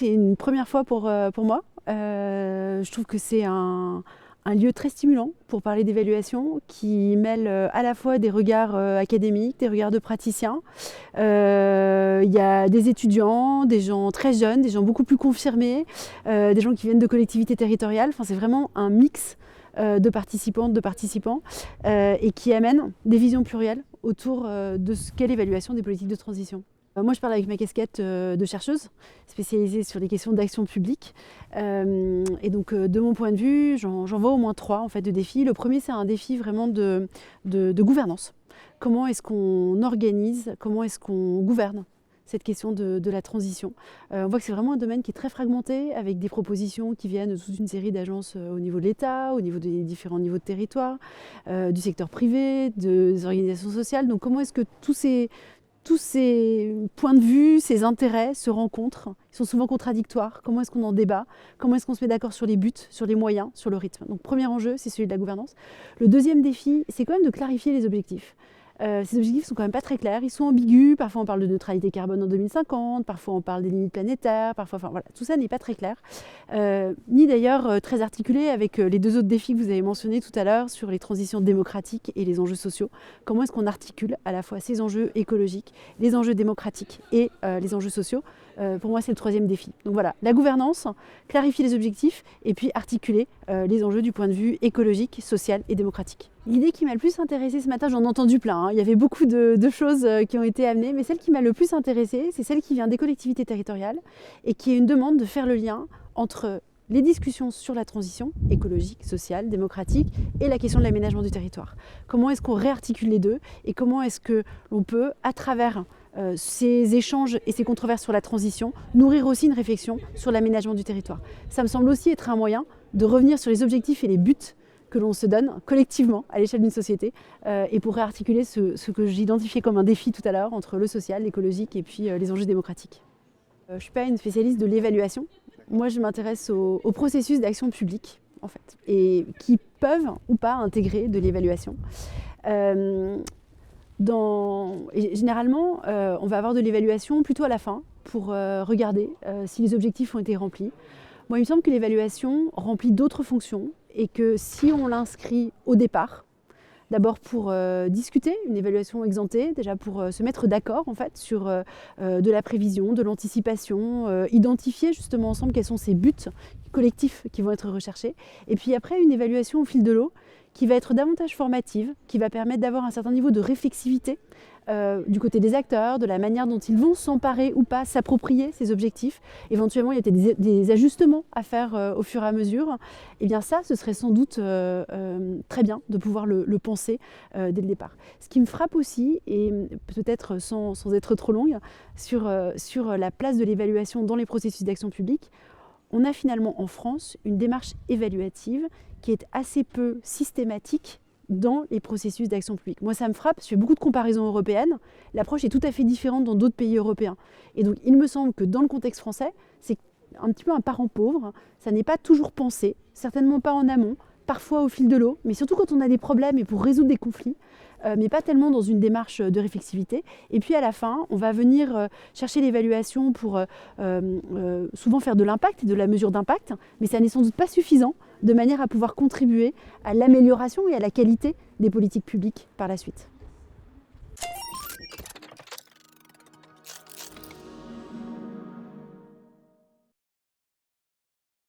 c'est une première fois pour moi. Je trouve que c'est un lieu très stimulant pour parler d'évaluation qui mêle à la fois des regards académiques, des regards de praticiens. Il y a des étudiants, des gens très jeunes, des gens beaucoup plus confirmés, des gens qui viennent de collectivités territoriales. Enfin, c'est vraiment un mix de participantes, de participants et qui amène des visions plurielles autour de ce qu'est l'évaluation des politiques de transition. Moi, je parle avec ma casquette de chercheuse spécialisée sur les questions d'action publique. Et donc, de mon point de vue, j'en vois au moins 3 en fait, de défis. Le premier, c'est un défi vraiment de gouvernance. Comment est-ce qu'on organise, comment est-ce qu'on gouverne cette question de la transition. On voit que c'est vraiment un domaine qui est très fragmenté, avec des propositions qui viennent de toute une série d'agences au niveau de l'État, au niveau des différents niveaux de territoire, du secteur privé, des organisations sociales. Donc comment est-ce que tous ces points de vue, ces intérêts se rencontrent? Ils sont souvent contradictoires. Comment est-ce qu'on en débat? Comment est-ce qu'on se met d'accord sur les buts, sur les moyens, sur le rythme? Donc premier enjeu, c'est celui de la gouvernance. Le deuxième défi, c'est quand même de clarifier les objectifs. Ces objectifs sont quand même pas très clairs, ils sont ambigus, parfois on parle de neutralité carbone en 2050, parfois on parle des limites planétaires, parfois, enfin voilà, tout ça n'est pas très clair, ni d'ailleurs très articulé avec les 2 autres défis que vous avez mentionnés tout à l'heure sur les transitions démocratiques et les enjeux sociaux. Comment est-ce qu'on articule à la fois ces enjeux écologiques, les enjeux démocratiques et les enjeux sociaux? Pour moi, c'est le 3e défi. Donc voilà, la gouvernance, clarifier les objectifs et puis articuler les enjeux du point de vue écologique, social et démocratique. L'idée qui m'a le plus intéressée ce matin, j'en ai entendu plein, hein. Il y avait beaucoup de choses qui ont été amenées, mais celle qui m'a le plus intéressée, c'est celle qui vient des collectivités territoriales et qui est une demande de faire le lien entre les discussions sur la transition écologique, sociale, démocratique et la question de l'aménagement du territoire. Comment est-ce qu'on réarticule les deux et comment est-ce que l'on peut, à travers ces échanges et ces controverses sur la transition, nourrir aussi une réflexion sur l'aménagement du territoire. Ça me semble aussi être un moyen de revenir sur les objectifs et les buts que l'on se donne collectivement à l'échelle d'une société et pour réarticuler ce que j'identifiais comme un défi tout à l'heure entre le social, l'écologique et puis les enjeux démocratiques. Je ne suis pas une spécialiste de l'évaluation. Moi, je m'intéresse au processus d'action publique, en fait, et qui peuvent ou pas intégrer de l'évaluation. Et généralement, on va avoir de l'évaluation plutôt à la fin pour regarder si les objectifs ont été remplis. Moi, il me semble que l'évaluation remplit d'autres fonctions et que si on l'inscrit au départ, d'abord pour discuter, une évaluation ex ante, déjà pour se mettre d'accord en fait sur de la prévision, de l'anticipation, identifier justement ensemble quels sont ces buts collectifs qui vont être recherchés. Et puis après, une évaluation au fil de l'eau qui va être davantage formative, qui va permettre d'avoir un certain niveau de réflexivité du côté des acteurs, de la manière dont ils vont s'emparer ou pas, s'approprier ces objectifs. Éventuellement, il y a peut-être des ajustements à faire au fur et à mesure. Et bien ça, ce serait sans doute très bien de pouvoir le penser dès le départ. Ce qui me frappe aussi, et peut-être sans être trop longue, sur la place de l'évaluation dans les processus d'action publique, on a finalement en France une démarche évaluative qui est assez peu systématique dans les processus d'action publique. Moi, ça me frappe, je fais beaucoup de comparaisons européennes, l'approche est tout à fait différente dans d'autres pays européens. Et donc, il me semble que dans le contexte français, c'est un petit peu un parent pauvre, ça n'est pas toujours pensé, certainement pas en amont, parfois au fil de l'eau, mais surtout quand on a des problèmes et pour résoudre des conflits, mais pas tellement dans une démarche de réflexivité. Et puis à la fin, on va venir chercher l'évaluation pour souvent faire de l'impact et de la mesure d'impact, mais ça n'est sans doute pas suffisant de manière à pouvoir contribuer à l'amélioration et à la qualité des politiques publiques par la suite.